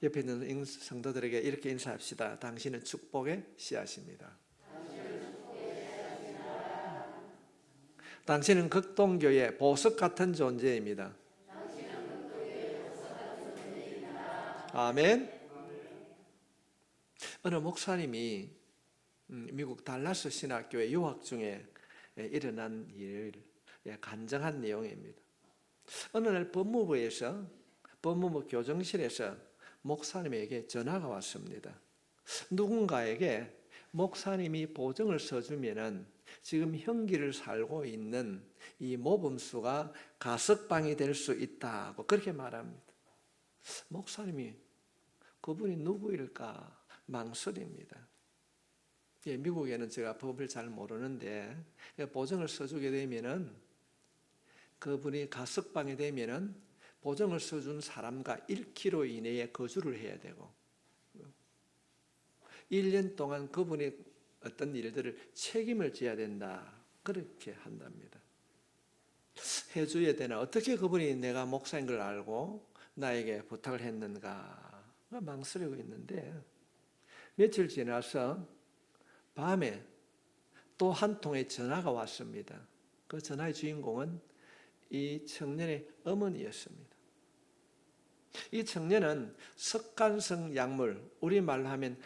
옆에 있는 성도들에게 이렇게 인사합시다. 당신은 축복의 씨앗입니다. 당신은 극동교의 보석 같은 존재입니다. 아멘. 어느 목사님이 미국 달라스 신학교의 유학 중에 일어난 일을 간증한 내용입니다. 어느 날 법무부 교정실에서 목사님에게 전화가 왔습니다. 누군가에게 목사님이 보증을 써주면은 지금 형기를 살고 있는 이 모범수가 가석방이 될 수 있다고 그렇게 말합니다. 목사님이 그분이 누구일까 망설입니다. 미국에는 제가 법을 잘 모르는데 보증을 써주게 되면은 그분이 가석방이 되면은 보증을 써준 사람과 1km 이내에 거주를 해야 되고 1년 동안 그분이 어떤 일들을 책임을 져야 된다. 그렇게 한답니다. 해줘야 되나? 어떻게 그분이 내가 목사인 걸 알고 나에게 부탁을 했는가? 망설이고 있는데 며칠 지나서 밤에 또 한 통의 전화가 왔습니다. 그 전화의 주인공은 이 청년의 어머니였습니다. 이 청년은 석간성 약물, 우리말로 하면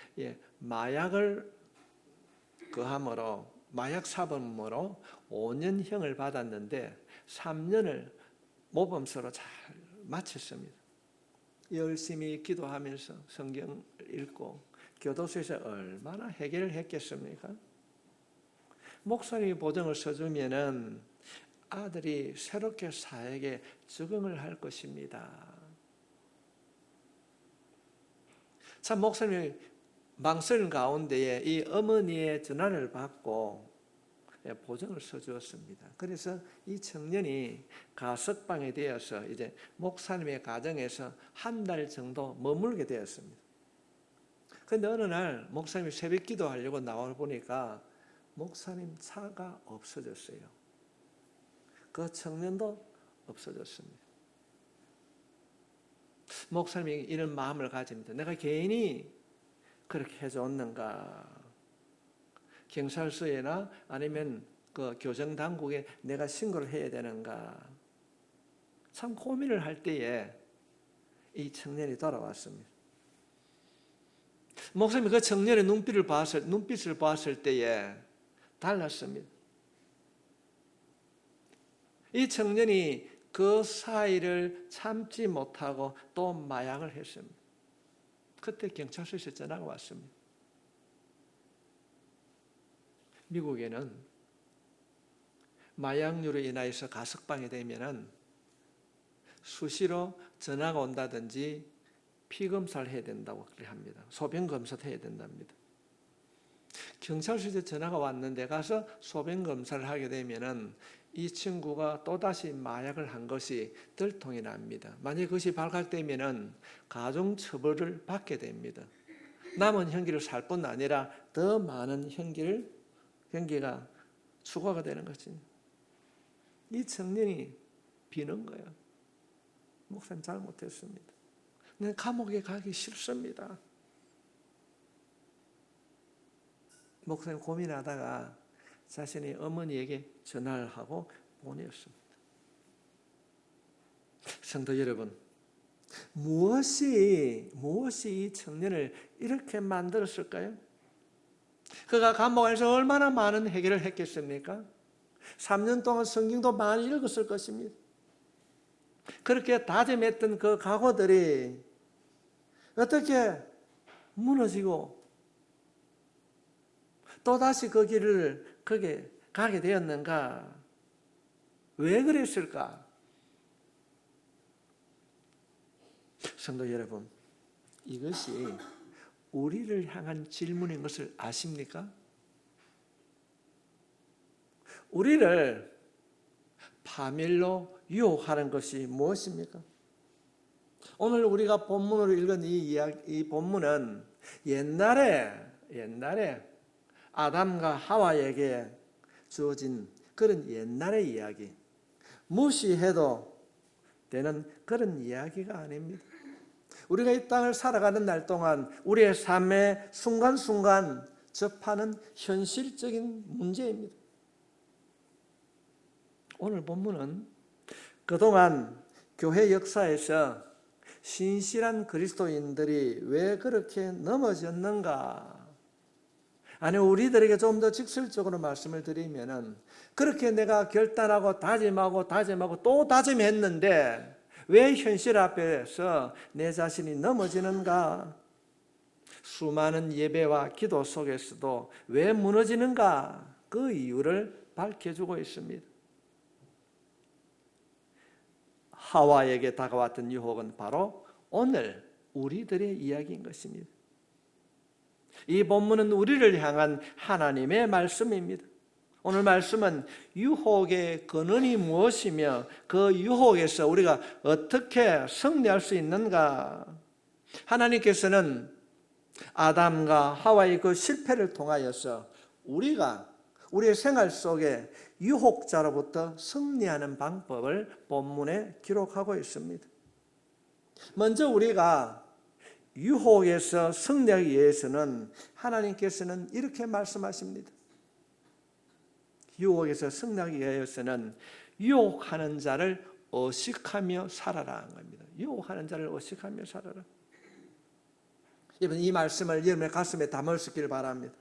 마약을 거함으로 마약 사범으로 5년형을 받았는데 3년을 모범수로 잘 마쳤습니다. 열심히 기도하면서 성경 읽고 교도소에서 얼마나 해결을 했겠습니까? 목사님이 보증을 써주면은 아들이 새롭게 사회에 적응을 할 것입니다. 참 목사님이 망설임 가운데에 이 어머니의 전화를 받고 보증을 써주었습니다. 그래서 이 청년이 가석방이 되어서 이제 목사님의 가정에서 한 달 정도 머물게 되었습니다. 그런데 어느 날 목사님이 새벽 기도하려고 나와 보니까 목사님 차가 없어졌어요. 그 청년도 없어졌습니다. 목사님이 이런 마음을 가집니다. 내가 괜히 그렇게 해줬는가? 경찰서에나 아니면 그 교정당국에 내가 신고를 해야 되는가? 참 고민을 할 때에 이 청년이 돌아왔습니다. 목사님이 그 청년의 눈빛을 봤을 때에 달랐습니다. 이 청년이 그 사이를 참지 못하고 또 마약을 했습니다. 그때 경찰서에서 전화가 왔습니다. 미국에는 마약류로 인하여서 가석방이 되면은 수시로 전화가 온다든지 피검사를 해야 된다고 합니다. 소변 검사도 해야 된답니다. 경찰서에서 전화가 왔는데 가서 소변 검사를 하게 되면은 이 친구가 또다시 마약을 한 것이 들통이 납니다. 만약 그것이 발각되면은 가중처벌을 받게 됩니다. 남은 형기를 살 뿐 아니라 더 많은 형기가 추가가 되는 거지. 이 청년이 비는 거야. 목사님 잘못했습니다. 난 감옥에 가기 싫습니다. 목사님 고민하다가 자신의 어머니에게 전화를 하고 보냈습니다. 성도 여러분, 무엇이 이 청년을 이렇게 만들었을까요? 그가 감옥 안에서 얼마나 많은 해결을 했겠습니까? 3년 동안 성경도 많이 읽었을 것입니다. 그렇게 다짐했던 그 각오들이 어떻게 무너지고 또다시 그 길을 거기에 가게 되었는가? 왜 그랬을까? 성도 여러분, 이것이 우리를 향한 질문인 것을 아십니까? 우리를 파멸로 유혹하는 것이 무엇입니까? 오늘 우리가 본문으로 읽은 이 본문은 옛날에 아담과 하와에게 주어진 그런 옛날의 이야기, 무시해도 되는 그런 이야기가 아닙니다. 우리가 이 땅을 살아가는 날 동안 우리의 삶의 순간순간 접하는 현실적인 문제입니다. 오늘 본문은 그동안 교회 역사에서 신실한 그리스도인들이 왜 그렇게 넘어졌는가? 아니, 우리들에게 좀 더 직설적으로 말씀을 드리면은, 그렇게 내가 결단하고 다짐하고 또 다짐했는데 왜 현실 앞에서 내 자신이 넘어지는가? 수많은 예배와 기도 속에서도 왜 무너지는가? 그 이유를 밝혀주고 있습니다. 하와에게 다가왔던 유혹은 바로 오늘 우리들의 이야기인 것입니다. 이 본문은 우리를 향한 하나님의 말씀입니다. 오늘 말씀은 유혹의 근원이 무엇이며 그 유혹에서 우리가 어떻게 승리할 수 있는가? 하나님께서는 아담과 하와의 그 실패를 통하여서 우리가 우리의 생활 속에 유혹자로부터 승리하는 방법을 본문에 기록하고 있습니다. 먼저 우리가 유혹에서 승리하기 위해서는 하나님께서는 이렇게 말씀하십니다. 유혹에서 승리하기 위해서는 유혹하는 자를 의식하며 살아라 하는 겁니다. 유혹하는 자를 의식하며 살아라. 여러분, 이 말씀을 여러분의 가슴에 담을 수 있기를 바랍니다.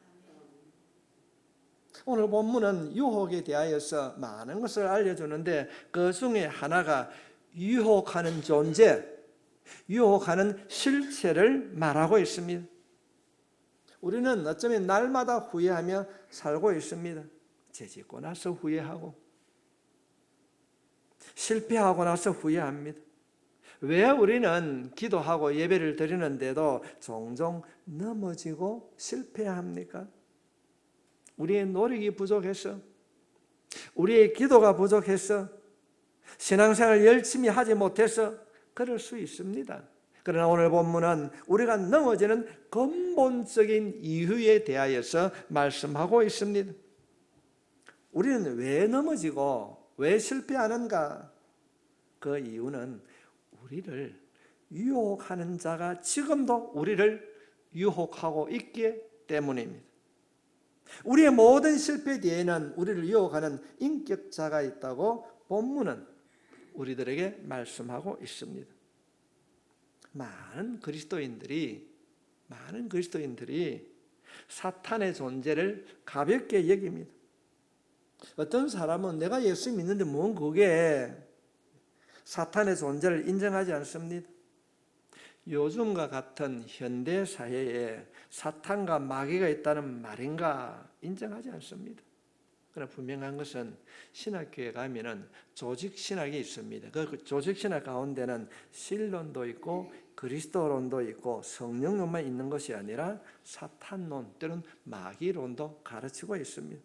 오늘 본문은 유혹에 대하여서 많은 것을 알려주는데 그 중에 하나가 유혹하는 존재, 유혹하는 실체를 말하고 있습니다. 우리는 어쩌면 날마다 후회하며 살고 있습니다. 죄짓고 나서 후회하고 실패하고 나서 후회합니다. 왜 우리는 기도하고 예배를 드리는데도 종종 넘어지고 실패합니까? 우리의 노력이 부족해서, 우리의 기도가 부족해서, 신앙생활을 열심히 하지 못해서 그럴 수 있습니다. 그러나 오늘 본문은 우리가 넘어지는 근본적인 이유에 대하여서 말씀하고 있습니다. 우리는 왜 넘어지고 왜 실패하는가? 그 이유는 우리를 유혹하는 자가 지금도 우리를 유혹하고 있기 때문입니다. 우리의 모든 실패 뒤에는 우리를 유혹하는 인격자가 있다고 본문은 우리들에게 말씀하고 있습니다. 많은 그리스도인들이 사탄의 존재를 가볍게 여깁니다. 어떤 사람은 내가 예수 믿는데 뭔 그게 사탄의 존재를 인정하지 않습니다. 요즘과 같은 현대 사회에 사탄과 마귀가 있다는 말인가 인정하지 않습니다. 그러나 분명한 것은 신학교에 가면은 조직신학이 있습니다. 그 조직신학 가운데는 신론도 있고 그리스도론도 있고 성령론만 있는 것이 아니라 사탄론 또는 마귀론도 가르치고 있습니다.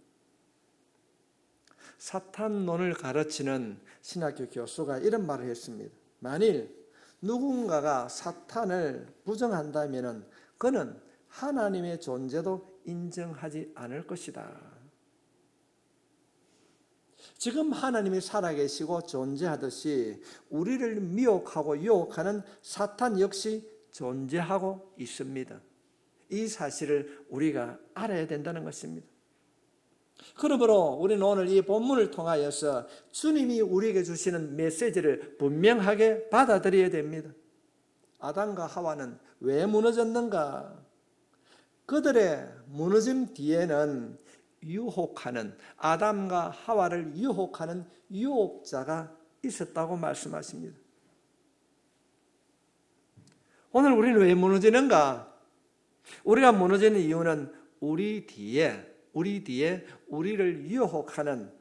사탄론을 가르치는 신학교 교수가 이런 말을 했습니다. 만일 누군가가 사탄을 부정한다면 그는 하나님의 존재도 인정하지 않을 것이다. 지금 하나님이 살아계시고 존재하듯이 우리를 미혹하고 유혹하는 사탄 역시 존재하고 있습니다. 이 사실을 우리가 알아야 된다는 것입니다. 그러므로 우리는 오늘 이 본문을 통하여서 주님이 우리에게 주시는 메시지를 분명하게 받아들여야 됩니다. 아담과 하와는 왜 무너졌는가? 그들의 무너짐 뒤에는 유혹하는, 아담과 하와를 유혹하는 유혹자가 있었다고 말씀하십니다. 오늘 우리는 왜 무너지는가? 우리가 무너지는 이유는 우리 뒤에 우리를 유혹하는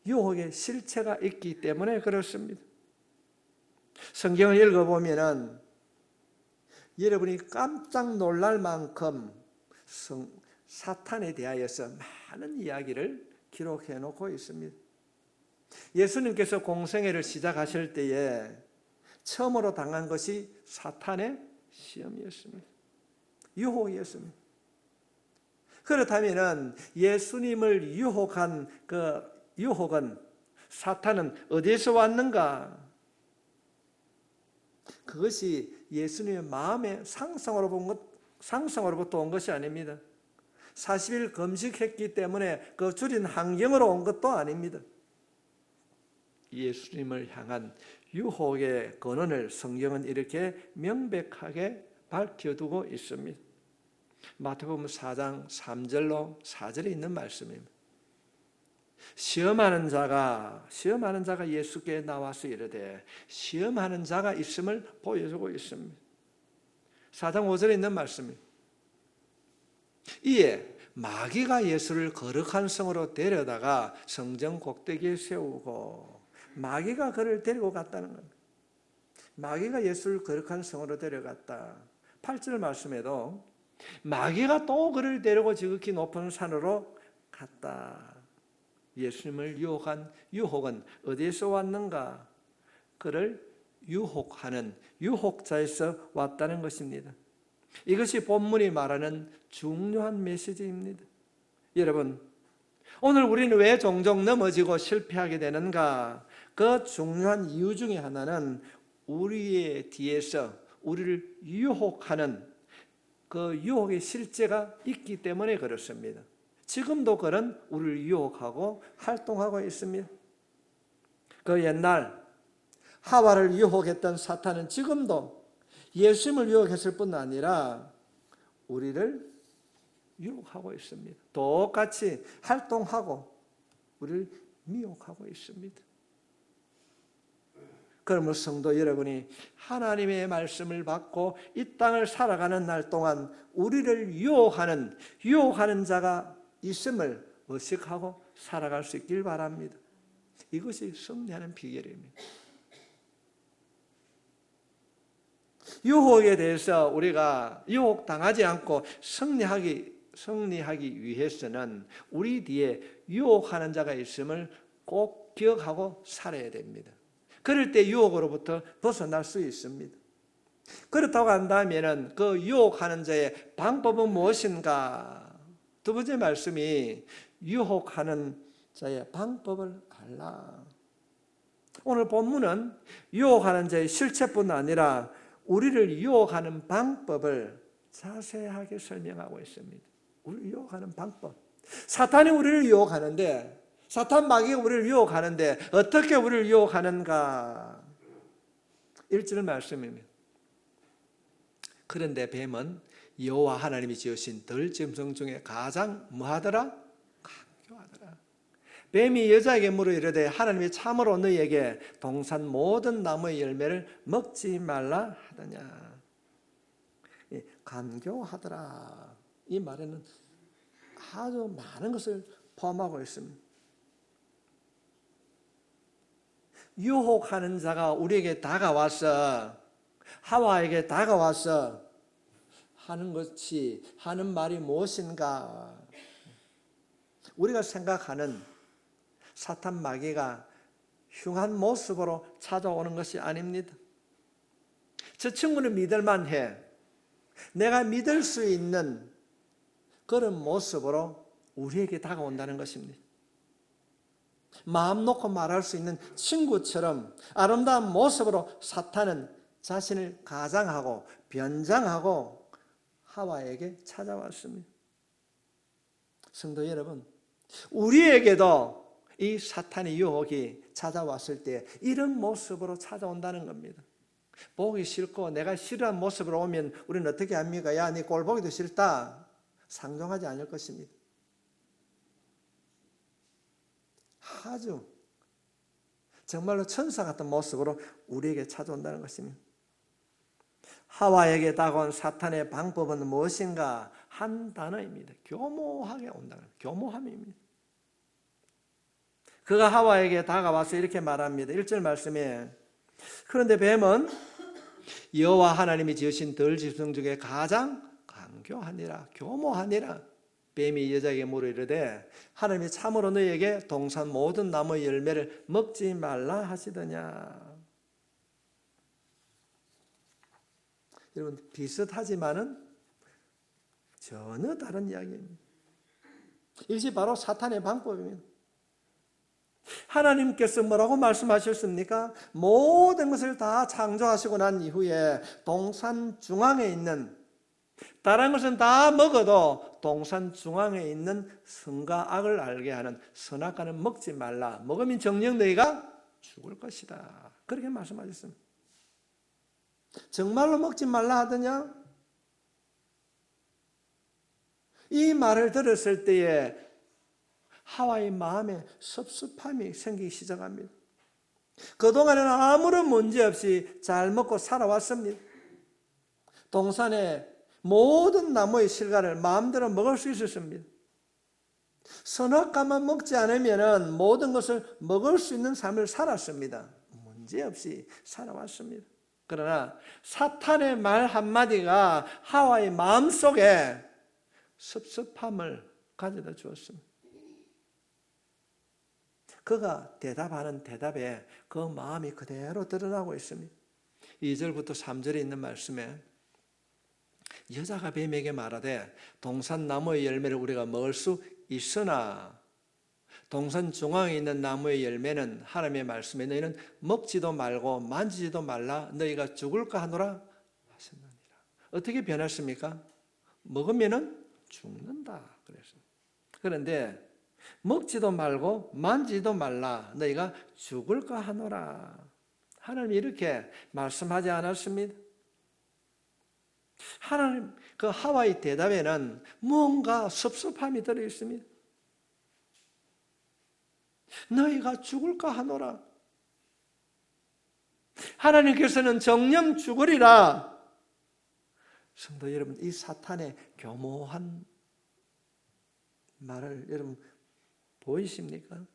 유혹의 실체가 있기 때문에 그렇습니다. 성경을 읽어보면 여러분이 깜짝 놀랄 만큼 사탄에 대하여서 많은 이야기를 기록해 놓고 있습니다. 예수님께서 공생애를 시작하실 때에 처음으로 당한 것이 사탄의 시험이었습니다. 유혹이었습니다. 그렇다면 예수님을 유혹한 그 유혹은, 사탄은 어디에서 왔는가? 그것이 예수님의 마음의 상성으로부터 온 것이 아닙니다. 40일 금식했기 때문에 그 줄인 환경으로 온 것도 아닙니다. 예수님을 향한 유혹의 근원을 성경은 이렇게 명백하게 밝혀두고 있습니다. 마태복음 4장 3절로 4절에 있는 말씀입니다. 시험하는 자가 예수께 나와서 이르되 시험하는 자가 있음을 보여주고 있습니다. 4장 5절에 있는 말씀입니다. 이에 마귀가 예수를 거룩한 성으로 데려다가 성전 꼭대기에 세우고, 마귀가 그를 데리고 갔다는 겁니다. 마귀가 예수를 거룩한 성으로 데려갔다. 8절 말씀에도 마귀가 또 그를 데리고 지극히 높은 산으로 갔다. 예수님을 유혹한 유혹은 어디에서 왔는가? 그를 유혹하는 유혹자에서 왔다는 것입니다. 이것이 본문이 말하는 중요한 메시지입니다. 여러분, 오늘 우리는 왜 종종 넘어지고 실패하게 되는가? 그 중요한 이유 중에 하나는 우리의 뒤에서 우리를 유혹하는 그 유혹의 실제가 있기 때문에 그렇습니다. 지금도 그런 우리를 유혹하고 활동하고 있습니다. 그 옛날 하와를 유혹했던 사탄은 지금도 예수님을 유혹했을 뿐 아니라 우리를 유혹하고 있습니다. 똑같이 활동하고 우리를 미혹하고 있습니다. 그러므로 성도 여러분이 하나님의 말씀을 받고 이 땅을 살아가는 날 동안 우리를 유혹하는 자가 있음을 의식하고 살아갈 수 있길 바랍니다. 이것이 승리하는 비결입니다. 유혹에 대해서 우리가 유혹당하지 않고 승리하기 위해서는 우리 뒤에 유혹하는 자가 있음을 꼭 기억하고 살아야 됩니다. 그럴 때 유혹으로부터 벗어날 수 있습니다. 그렇다고 한다면 그 유혹하는 자의 방법은 무엇인가? 두 번째 말씀이 유혹하는 자의 방법을 알라. 오늘 본문은 유혹하는 자의 실체뿐 아니라 우리를 유혹하는 방법을 자세하게 설명하고 있습니다. 우리를 유혹하는 방법. 사탄이 우리를 유혹하는데, 사탄 마귀가 우리를 유혹하는데 어떻게 우리를 유혹하는가? 1절 말씀입니다. 그런데 뱀은 여호와 하나님이 지으신 들짐승 중에 가장 뭐하더라? 강교하더라. 뱀이 여자에게 물어 이르되 하나님이 참으로 너희에게 동산 모든 나무의 열매를 먹지 말라 하더냐. 간교하더라. 이 말에는 아주 많은 것을 포함하고 있습니다. 유혹하는 자가 우리에게 다가와서, 하와에게 다가와서 하는 말이 무엇인가? 우리가 생각하는 사탄 마귀가 흉한 모습으로 찾아오는 것이 아닙니다. 저 친구는 믿을만해. 내가 믿을 수 있는 그런 모습으로 우리에게 다가온다는 것입니다. 마음 놓고 말할 수 있는 친구처럼 아름다운 모습으로 사탄은 자신을 가장하고 변장하고 하와에게 찾아왔습니다. 성도 여러분, 우리에게도 이 사탄의 유혹이 찾아왔을 때 이런 모습으로 찾아온다는 겁니다. 보기 싫고 내가 싫어하는 모습으로 오면 우리는 어떻게 합니까? 야, 네 꼴 보기도 싫다. 상종하지 않을 것입니다. 아주 정말로 천사 같은 모습으로 우리에게 찾아온다는 것입니다. 하와에게 다가온 사탄의 방법은 무엇인가? 한 단어입니다. 교모하게 온다는 거예요. 교모함입니다. 그가 하와에게 다가와서 이렇게 말합니다. 1절 말씀에 그런데 뱀은 여호와 하나님이 지으신 들짐승 중에 가장 강교하니라, 교모하니라. 뱀이 여자에게 물어 이르되 하나님이 참으로 너희에게 동산 모든 나무의 열매를 먹지 말라 하시더냐. 여러분, 비슷하지만은 전혀 다른 이야기입니다. 이것이 바로 사탄의 방법입니다. 하나님께서 뭐라고 말씀하셨습니까? 모든 것을 다 창조하시고 난 이후에 동산 중앙에 있는, 다른 것은 다 먹어도 동산 중앙에 있는 선과 악을 알게 하는 선악과는 먹지 말라. 먹으면 정녕 너희가 죽을 것이다. 그렇게 말씀하셨습니다. 정말로 먹지 말라 하더냐? 이 말을 들었을 때에 하와의 마음에 섭섭함이 생기기 시작합니다. 그동안에는 아무런 문제 없이 잘 먹고 살아왔습니다. 동산의 모든 나무의 실과를 마음대로 먹을 수 있었습니다. 선악과만 먹지 않으면 모든 것을 먹을 수 있는 삶을 살았습니다. 문제없이 살아왔습니다. 그러나 사탄의 말 한마디가 하와의 마음속에 섭섭함을 가져다 주었습니다. 그가 대답하는 대답에 그 마음이 그대로 드러나고 있습니다. 2절부터 3절에 있는 말씀에 여자가 뱀에게 말하되 동산 나무의 열매를 우리가 먹을 수 있으나 동산 중앙에 있는 나무의 열매는 하나님의 말씀에 너희는 먹지도 말고 만지지도 말라 너희가 죽을까 하노라 하셨느니라. 어떻게 변했습니까? 먹으면은 죽는다 그랬습니다. 그런데 먹지도 말고 만지지도 말라 너희가 죽을까 하노라. 하나님이 이렇게 말씀하지 않았습니다. 하나님 그 하와의 대답에는 뭔가 섭섭함이 들어 있습니다. 너희가 죽을까 하노라. 하나님께서는 정녕 죽으리라. 성도 여러분, 이 사탄의 교모한 말을 여러분 보이십니까?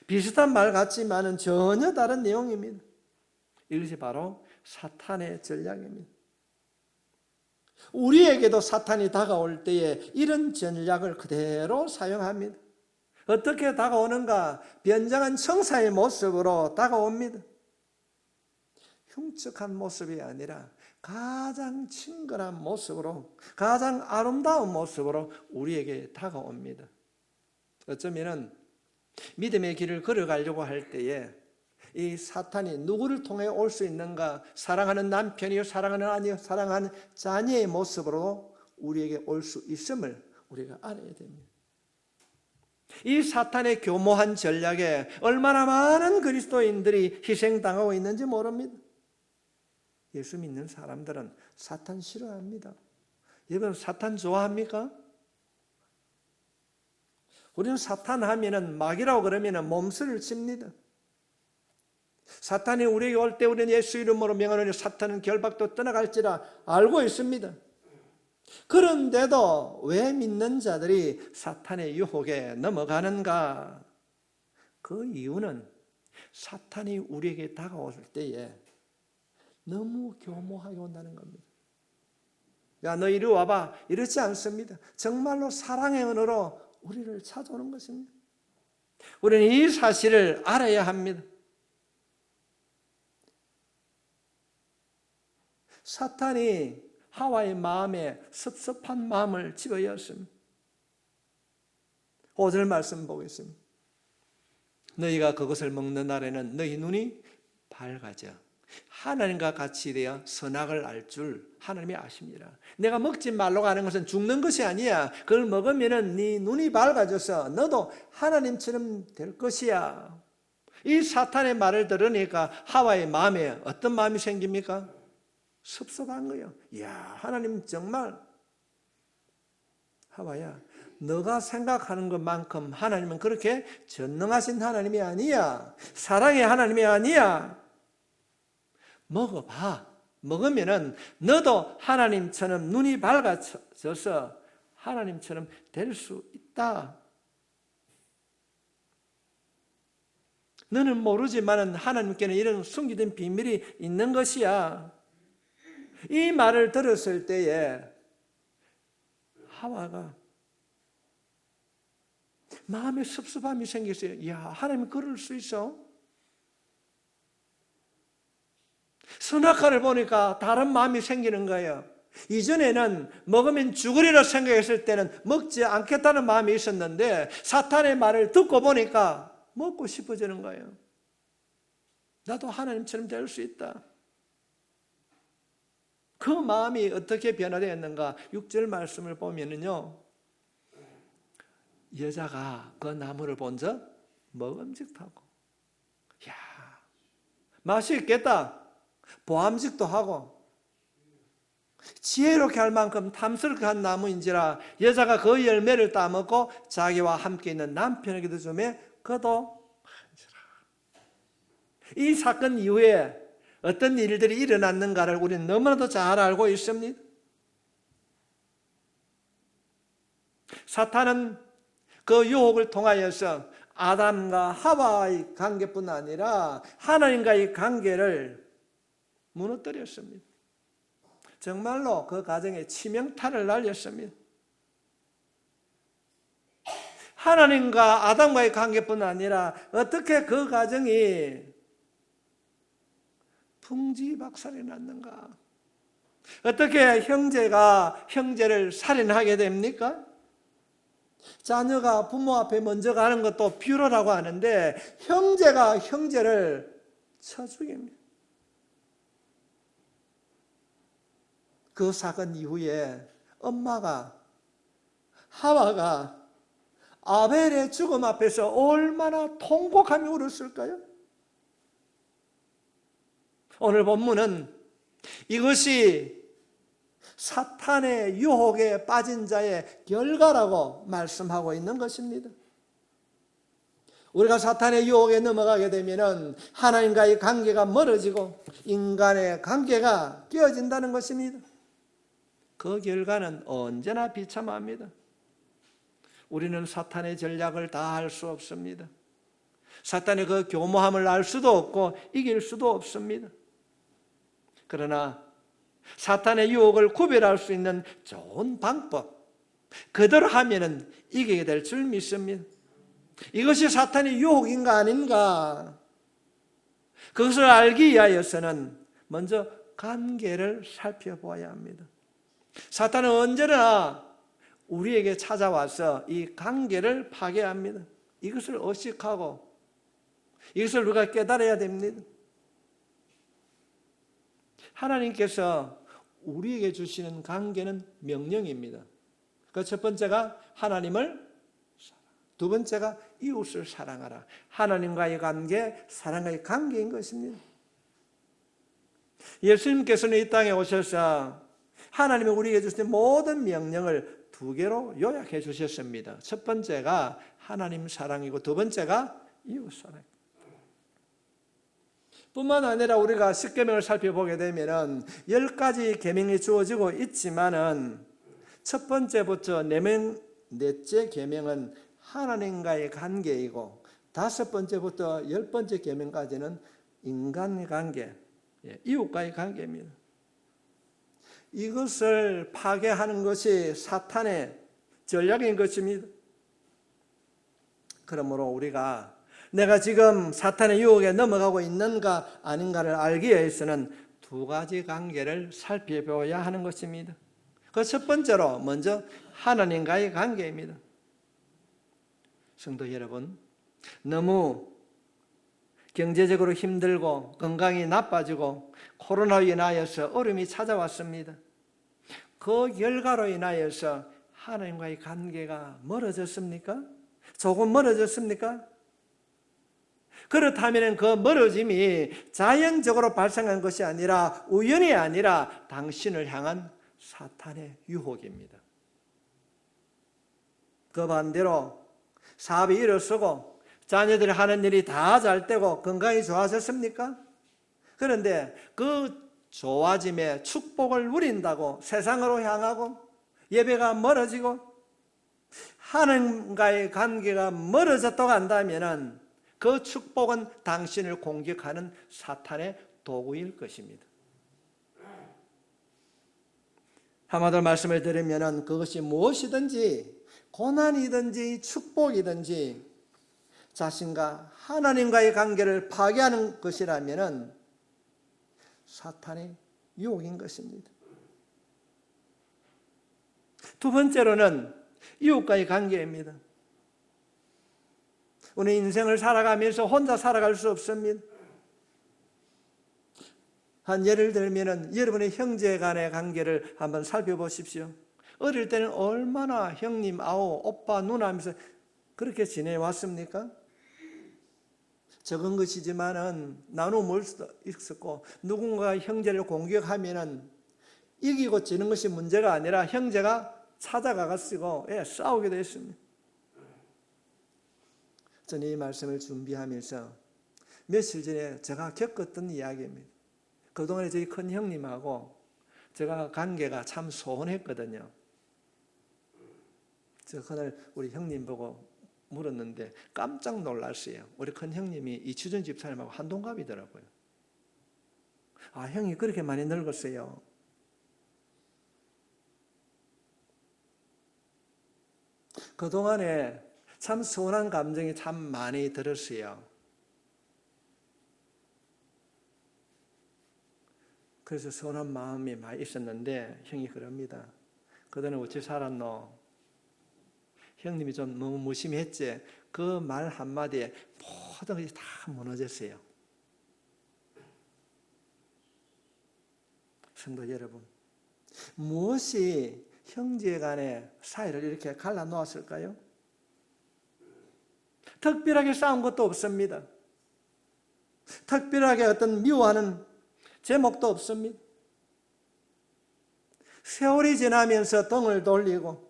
비슷한 말 같지만은 전혀 다른 내용입니다. 이것이 바로 사탄의 전략입니다. 우리에게도 사탄이 다가올 때에 이런 전략을 그대로 사용합니다. 어떻게 다가오는가? 변장한 청사의 모습으로 다가옵니다. 흉측한 모습이 아니라 가장 친근한 모습으로, 가장 아름다운 모습으로 우리에게 다가옵니다. 어쩌면은 믿음의 길을 걸어가려고 할 때에 이 사탄이 누구를 통해 올 수 있는가? 사랑하는 남편이요, 사랑하는 아내요, 사랑하는 자녀의 모습으로 우리에게 올 수 있음을 우리가 알아야 됩니다. 이 사탄의 교모한 전략에 얼마나 많은 그리스도인들이 희생당하고 있는지 모릅니다. 예수 믿는 사람들은 사탄 싫어합니다. 여러분 사탄 좋아합니까? 우리는 사탄 하면은 마귀라고 그러면은 몸서리를 칩니다. 사탄이 우리에게 올 때 우리는 예수 이름으로 명하노니 사탄은 결박도 떠나갈지라 알고 있습니다. 그런데도 왜 믿는 자들이 사탄의 유혹에 넘어가는가? 그 이유는 사탄이 우리에게 다가올 때에 너무 교모하게 온다는 겁니다. 야, 너 이리 와봐. 이렇지 않습니다. 정말로 사랑의 언어로 우리를 찾아오는 것입니다. 우리는 이 사실을 알아야 합니다. 사탄이 하와의 마음에 섭섭한 마음을 집어넣었습니다. 5절 말씀 보겠습니다. 너희가 그것을 먹는 날에는 너희 눈이 밝아져 하나님과 같이 되어 선악을 알 줄 하나님이 아십니다. 내가 먹지 말라고 하는 것은 죽는 것이 아니야. 그걸 먹으면 네 눈이 밝아져서 너도 하나님처럼 될 것이야. 이 사탄의 말을 들으니까 하와의 마음에 어떤 마음이 생깁니까? 섭섭한 거예요. 이야, 하나님 정말 하와야, 너가 생각하는 것만큼 하나님은 그렇게 전능하신 하나님이 아니야. 사랑의 하나님이 아니야. 먹어봐. 먹으면은 너도 하나님처럼 눈이 밝아져서 하나님처럼 될 수 있다. 너는 모르지만은 하나님께는 이런 숨기된 비밀이 있는 것이야. 이 말을 들었을 때에 하와가 마음에 섭섭함이 생겼어요. 이야, 하나님 그럴 수 있어? 선악과를 보니까 다른 마음이 생기는 거예요. 이전에는 먹으면 죽으리라 생각했을 때는 먹지 않겠다는 마음이 있었는데 사탄의 말을 듣고 보니까 먹고 싶어지는 거예요. 나도 하나님처럼 될 수 있다. 그 마음이 어떻게 변화되었는가? 6절 말씀을 보면은요, 여자가 그 나무를 본즉 먹음직하고, 야, 맛이 있겠다. 보암직도 하고, 지혜롭게 할 만큼 탐스럽게 한 나무인지라 여자가 그 열매를 따먹고 자기와 함께 있는 남편에게도 주매 그도 이 사건 이후에 어떤 일들이 일어났는가를 우리는 너무나도 잘 알고 있습니다. 사탄은 그 유혹을 통하여서 아담과 하와의 관계뿐 아니라 하나님과의 관계를 무너뜨렸습니다. 정말로 그 가정에 치명타를 날렸습니다. 하나님과 아담과의 관계뿐 아니라 어떻게 그 가정이 풍지박살이 났는가? 어떻게 형제가 형제를 살인하게 됩니까? 자녀가 부모 앞에 먼저 가는 것도 비유라고 하는데 형제가 형제를 쳐 죽입니다. 그 사건 이후에 엄마가 하와가 아벨의 죽음 앞에서 얼마나 통곡하며 울었을까요? 오늘 본문은 이것이 사탄의 유혹에 빠진 자의 결과라고 말씀하고 있는 것입니다. 우리가 사탄의 유혹에 넘어가게 되면 하나님과의 관계가 멀어지고 인간의 관계가 깨어진다는 것입니다. 그 결과는 언제나 비참합니다. 우리는 사탄의 전략을 다 알 수 없습니다. 사탄의 그 교모함을 알 수도 없고 이길 수도 없습니다. 그러나 사탄의 유혹을 구별할 수 있는 좋은 방법, 그대로 하면은 이기게 될 줄 믿습니다. 이것이 사탄의 유혹인가 아닌가? 그것을 알기 위하여서는 먼저 관계를 살펴보아야 합니다. 사탄은 언제나 우리에게 찾아와서 이 관계를 파괴합니다. 이것을 의식하고 이것을 우리가 깨달아야 됩니다. 하나님께서 우리에게 주시는 관계는 명령입니다. 그 첫 번째가 하나님을, 두 번째가 이웃을 사랑하라. 하나님과의 관계, 사랑과의 관계인 것입니다. 예수님께서는 이 땅에 오셔서 하나님이 우리에게 주신 모든 명령을 두 개로 요약해 주셨습니다. 첫 번째가 하나님 사랑이고 두 번째가 이웃 사랑. 뿐만 아니라 우리가 십계명을 살펴보게 되면 10가지 계명이 주어지고 있지만은 첫 번째부터 넷째 계명은 하나님과의 관계이고 다섯 번째부터 10번째 계명까지는 인간의 관계, 이웃과의 관계입니다. 이것을 파괴하는 것이 사탄의 전략인 것입니다. 그러므로 우리가 내가 지금 사탄의 유혹에 넘어가고 있는가 아닌가를 알기 위해서는 두 가지 관계를 살펴보아야 하는 것입니다. 그 첫 번째로 먼저 하나님과의 관계입니다. 성도 여러분, 너무 경제적으로 힘들고 건강이 나빠지고 코로나로 인하여서 어려움이 찾아왔습니다. 그 결과로 인하여서 하나님과의 관계가 멀어졌습니까? 조금 멀어졌습니까? 그렇다면 그 멀어짐이 자연적으로 발생한 것이 아니라 우연이 아니라 당신을 향한 사탄의 유혹입니다. 그 반대로 사업이 일어서고 자녀들이 하는 일이 다 잘 되고 건강이 좋아졌습니까? 그런데 그 좋아짐에 축복을 누린다고 세상으로 향하고 예배가 멀어지고 하나님과의 관계가 멀어졌다고 한다면 그 축복은 당신을 공격하는 사탄의 도구일 것입니다. 한마디로 말씀을 드리면 그것이 무엇이든지 고난이든지 축복이든지 자신과 하나님과의 관계를 파괴하는 것이라면 사탄의 유혹인 것입니다. 두 번째로는 이웃과의 관계입니다. 우리 인생을 살아가면서 혼자 살아갈 수 없습니다. 한 예를 들면은 여러분의 형제 간의 관계를 한번 살펴보십시오. 어릴 때는 얼마나 형님, 아오, 오빠, 누나 하면서 그렇게 지내왔습니까? 적은 것이지만은 나눔을 수도 있었고, 누군가 형제를 공격하면은 이기고 지는 것이 문제가 아니라 형제가 찾아가가지고 싸우게 됐습니다. 저는 이 말씀을 준비하면서 며칠 전에 제가 겪었던 이야기입니다. 그동안에 저희 큰 형님하고 제가 관계가 참 소원했거든요. 저 그날 우리 형님 보고 물었는데 깜짝 놀랐어요. 우리 큰 형님이 이추전 집사님하고 한동갑이더라고요. 아, 형이 그렇게 많이 늙었어요. 그동안에 참 서운한 감정이 참 많이 들었어요. 그래서 서운한 마음이 많이 있었는데 형이 그럽니다. 그동안 어찌 살았노? 형님이 좀 너무 무심했지? 그 말 한마디에 모든 것이 다 무너졌어요. 성도 여러분, 무엇이 형제 간의 사이를 이렇게 갈라놓았을까요? 특별하게 싸운 것도 없습니다. 특별하게 어떤 미워하는 제목도 없습니다. 세월이 지나면서 등을 돌리고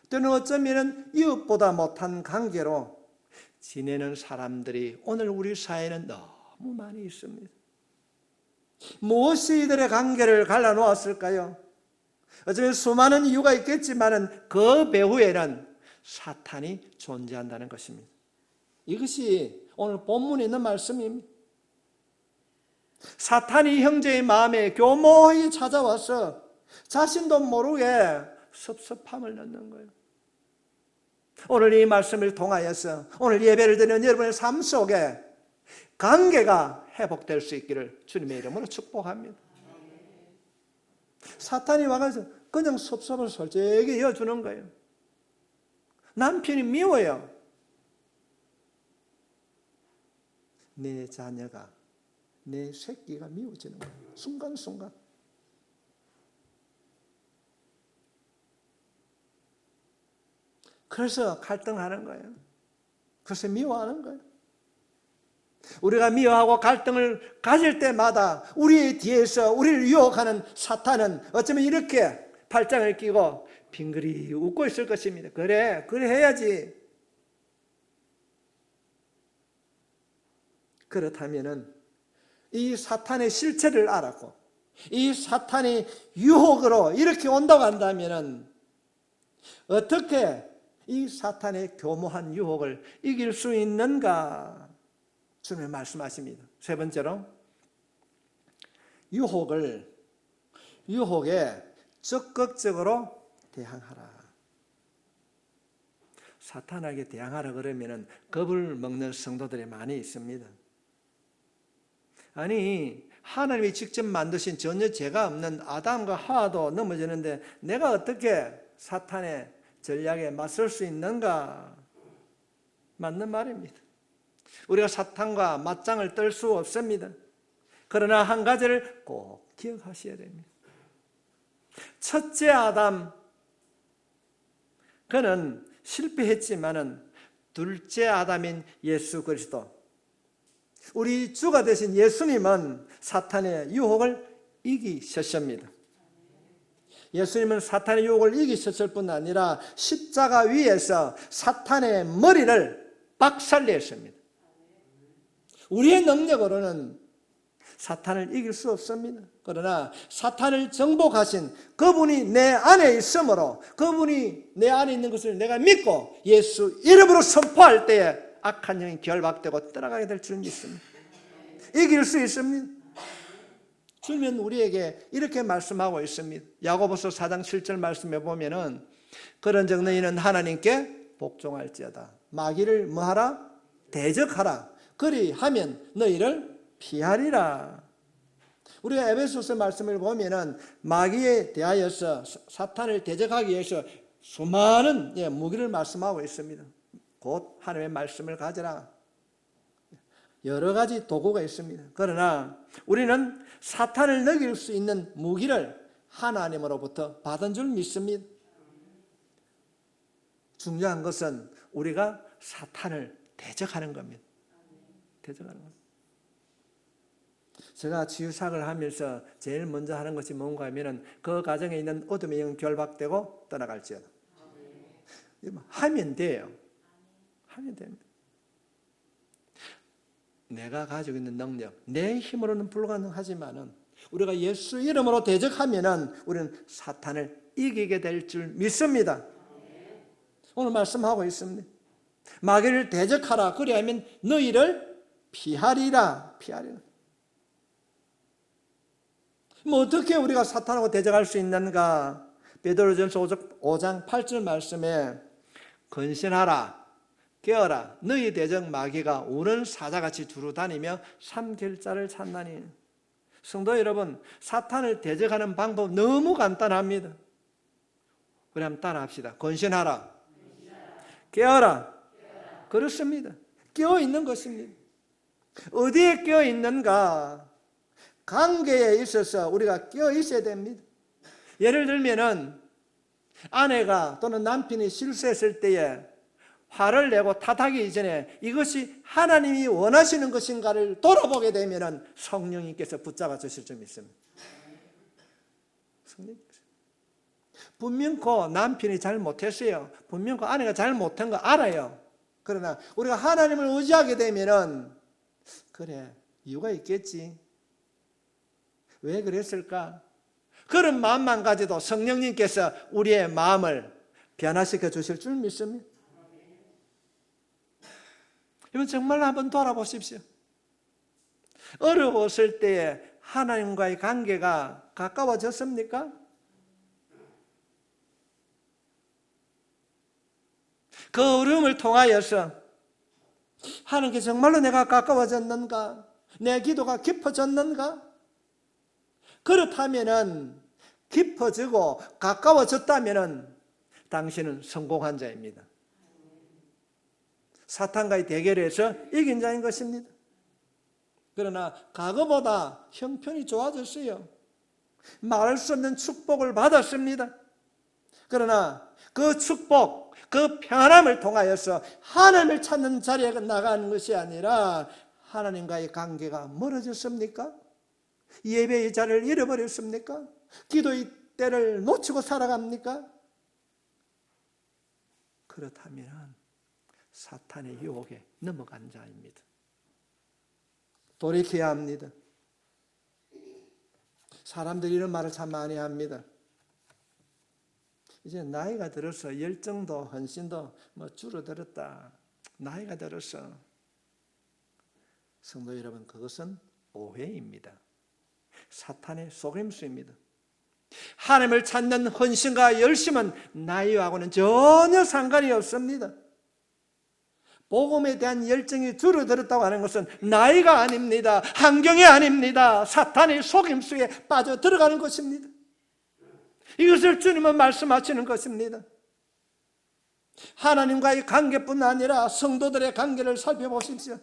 또는 어쩌면 이웃보다 못한 관계로 지내는 사람들이 오늘 우리 사회에는 너무 많이 있습니다. 무엇이 이들의 관계를 갈라놓았을까요? 어쩌면 수많은 이유가 있겠지만 그 배후에는 사탄이 존재한다는 것입니다. 이것이 오늘 본문에 있는 말씀입니다. 사탄이 형제의 마음에 교묘히 찾아와서 자신도 모르게 섭섭함을 넣는 거예요. 오늘 이 말씀을 통하여서 오늘 예배를 드리는 여러분의 삶 속에 관계가 회복될 수 있기를 주님의 이름으로 축복합니다. 사탄이 와가지고 그냥 섭섭을 솔직히 이어주는 거예요. 남편이 미워요. 내 자녀가, 내 새끼가 미워지는 거예요. 순간순간. 그래서 갈등하는 거예요. 그래서 미워하는 거예요. 우리가 미워하고 갈등을 가질 때마다 우리 뒤에서 우리를 유혹하는 사탄은 어쩌면 이렇게 팔짱을 끼고 빙그리 웃고 있을 것입니다. 그래 해야지. 그렇다면은 이 사탄의 실체를 알았고 이 사탄이 유혹으로 이렇게 온다고 한다면은 어떻게 이 사탄의 교묘한 유혹을 이길 수 있는가? 주님 말씀하십니다. 세 번째로 유혹에 적극적으로 대항하라. 사탄에게 대항하라 그러면은 겁을 먹는 성도들이 많이 있습니다. 아니, 하나님이 직접 만드신 전혀 죄가 없는 아담과 하와도 넘어지는데 내가 어떻게 사탄의 전략에 맞설 수 있는가? 맞는 말입니다. 우리가 사탄과 맞짱을 뜰 수 없습니다. 그러나 한 가지를 꼭 기억하셔야 됩니다. 첫째 아담, 그는 실패했지만은 둘째 아담인 예수 그리스도, 우리 주가 되신 예수님은 사탄의 유혹을 이기셨습니다. 예수님은 사탄의 유혹을 이기셨을 뿐 아니라 십자가 위에서 사탄의 머리를 박살냈습니다. 우리의 능력으로는 사탄을 이길 수 없습니다. 그러나 사탄을 정복하신 그분이 내 안에 있으므로 그분이 내 안에 있는 것을 내가 믿고 예수 이름으로 선포할 때에 악한 영이 결박되고 떠나가게 될 줄 믿습니다. 이길 수 있습니다. 주님은 우리에게 이렇게 말씀하고 있습니다. 야고보서 4장 7절 말씀에 보면은 그런즉 너희는 하나님께 복종할지어다. 마귀를 뭐하라? 대적하라. 그리하면 너희를 피하리라. 우리가 에베소서 말씀을 보면은 마귀에 대하여서 사탄을 대적하기 위해서 수많은 무기를 말씀하고 있습니다. 곧 하나님의 말씀을 가져라. 여러 가지 도구가 있습니다. 그러나 우리는 사탄을 넘길 수 있는 무기를 하나님으로부터 받은 줄 믿습니다. 중요한 것은 우리가 사탄을 대적하는 겁니다. 대적하는 겁니다. 제가 치유사역을 하면서 제일 먼저 하는 것이 뭔가 하면은 그 가정에 있는 어둠의 영 결박되고 떠나갈지어다. 하면 돼요. 하면 됩니다. 내가 가지고 있는 능력, 내 힘으로는 불가능하지만은 우리가 예수 이름으로 대적하면은 우리는 사탄을 이기게 될 줄 믿습니다. 오늘 말씀하고 있습니다. 마귀를 대적하라. 그리하면 너희를 피하리라. 피하리라. 뭐 어떻게 우리가 사탄하고 대적할 수 있는가? 베드로전서 5장 8절 말씀에 근신하라. 깨어라. 너희 대적 마귀가 우는 사자같이 두루다니며 삼킬 자를 찾나니. 성도 여러분, 사탄을 대적하는 방법 너무 간단합니다. 우리 한번 따라합시다. 근신하라. 깨어라. 그렇습니다. 깨어 있는 것입니다. 어디에 깨어 있는가? 관계에 있어서 우리가 깨어 있어야 됩니다. 예를 들면은 아내가 또는 남편이 실수했을 때에 화를 내고 탓하기 이전에 이것이 하나님이 원하시는 것인가를 돌아보게 되면은 성령님께서 붙잡아 주실 줄 믿습니다. 분명코 남편이 잘못했어요. 분명코 아내가 잘못한 거 알아요. 그러나 우리가 하나님을 의지하게 되면은 그래, 이유가 있겠지. 왜 그랬을까? 그런 마음만 가지도 성령님께서 우리의 마음을 변화시켜 주실 줄 믿습니다. 이번 정말로 한번 돌아보십시오. 어려웠을 때에 하나님과의 관계가 가까워졌습니까? 그 어려움을 통하여서 하나님께 정말로 내가 가까워졌는가? 내 기도가 깊어졌는가? 그렇다면은 깊어지고 가까워졌다면은 당신은 성공한 자입니다. 사탄과의 대결에서 이긴 자인 것입니다. 그러나 과거보다 형편이 좋아졌어요. 말할 수 없는 축복을 받았습니다. 그러나 그 축복, 그 평안함을 통하여서 하나님을 찾는 자리에 나가는 것이 아니라 하나님과의 관계가 멀어졌습니까? 예배의 자리를 잃어버렸습니까? 기도의 때를 놓치고 살아갑니까? 그렇다면 사탄의 유혹에 넘어간 자입니다. 돌이켜야 합니다. 사람들이 이런 말을 참 많이 합니다. 이제 나이가 들어서 열정도 헌신도 줄어들었다. 나이가 들어서. 성도 여러분, 그것은 오해입니다. 사탄의 속임수입니다. 하나님을 찾는 헌신과 열심은 나이하고는 전혀 상관이 없습니다. 복음에 대한 열정이 줄어들었다고 하는 것은 나이가 아닙니다. 환경이 아닙니다. 사탄의 속임수에 빠져 들어가는 것입니다. 이것을 주님은 말씀하시는 것입니다. 하나님과의 관계뿐 아니라 성도들의 관계를 살펴보십시오.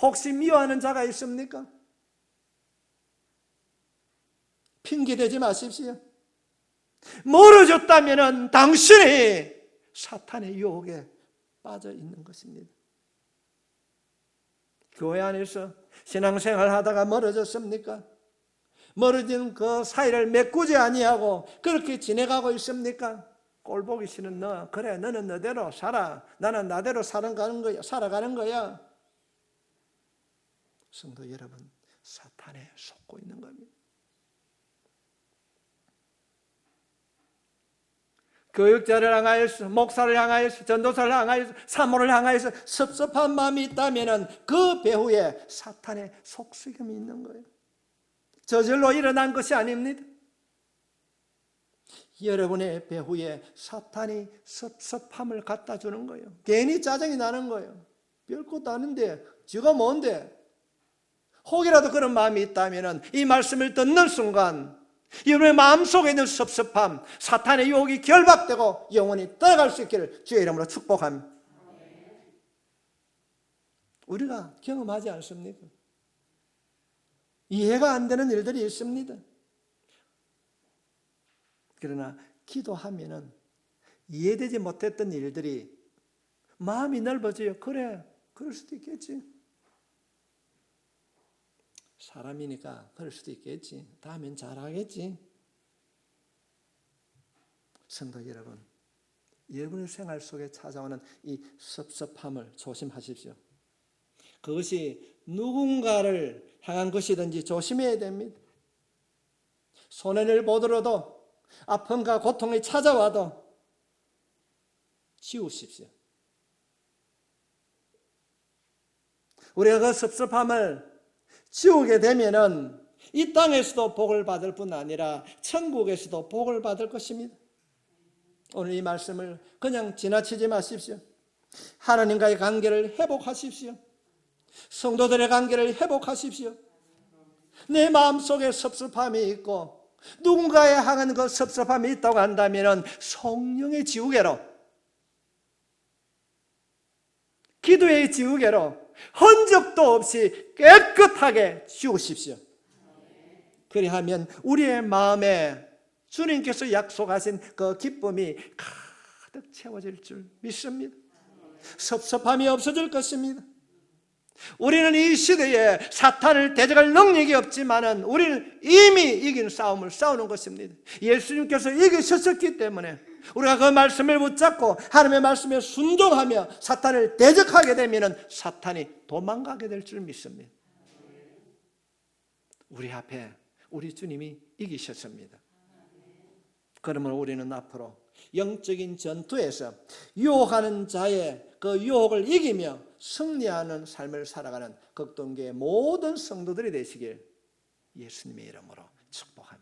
혹시 미워하는 자가 있습니까? 핑계대지 마십시오. 멀어졌다면 당신이 사탄의 유혹에 빠져 있는 것입니다. 교회 안에서 신앙생활 하다가 멀어졌습니까? 멀어진 그 사이를 메꾸지 아니하고 그렇게 지내가고 있습니까? 꼴 보기 싫은 너, 그래 너는 너대로 살아, 나는 나대로 살아가는 거야. 성도 여러분, 사탄에 속고 있는 겁니다. 교육자를 향하여서, 목사를 향하여서, 전도사를 향하여서, 사모를 향하여서 섭섭한 마음이 있다면 그 배후에 사탄의 속삭임이 있는 거예요. 저절로 일어난 것이 아닙니다. 여러분의 배후에 사탄이 섭섭함을 갖다 주는 거예요. 괜히 짜증이 나는 거예요. 별것도 아닌데 지가 뭔데? 혹이라도 그런 마음이 있다면 이 말씀을 듣는 순간 여러분의 마음속에 있는 섭섭함, 사탄의 유혹이 결박되고 영원히 떠나갈 수 있기를 주의 이름으로 축복합니다. 우리가 경험하지 않습니까? 이해가 안 되는 일들이 있습니다. 그러나 기도하면은 이해되지 못했던 일들이 마음이 넓어져요. 그래, 그럴 수도 있겠지. 사람이니까 그럴 수도 있겠지. 다음엔 잘하겠지. 성도 여러분, 여러분의 생활 속에 찾아오는 이 섭섭함을 조심하십시오. 그것이 누군가를 향한 것이든지 조심해야 됩니다. 손해를 보더라도 아픔과 고통이 찾아와도 지우십시오. 우리가 그 섭섭함을 지우게 되면은 이 땅에서도 복을 받을 뿐 아니라 천국에서도 복을 받을 것입니다. 오늘 이 말씀을 그냥 지나치지 마십시오. 하나님과의 관계를 회복하십시오. 성도들의 관계를 회복하십시오. 내 마음속에 섭섭함이 있고 누군가에 향한 그 섭섭함이 있다고 한다면 성령의 지우개로, 기도의 지우개로 흔적도 없이 깨끗하게 지우십시오. 그리하면 우리의 마음에 주님께서 약속하신 그 기쁨이 가득 채워질 줄 믿습니다. 섭섭함이 없어질 것입니다. 우리는 이 시대에 사탄을 대적할 능력이 없지만은 우리는 이미 이긴 싸움을 싸우는 것입니다. 예수님께서 이기셨기 때문에 우리가 그 말씀을 붙잡고 하나님의 말씀에 순종하며 사탄을 대적하게 되면은 사탄이 도망가게 될 줄 믿습니다. 우리 앞에 우리 주님이 이기셨습니다. 그러면 우리는 앞으로 영적인 전투에서 유혹하는 자의 그 유혹을 이기며 승리하는 삶을 살아가는 극동교의 모든 성도들이 되시길 예수님의 이름으로 축복합니다.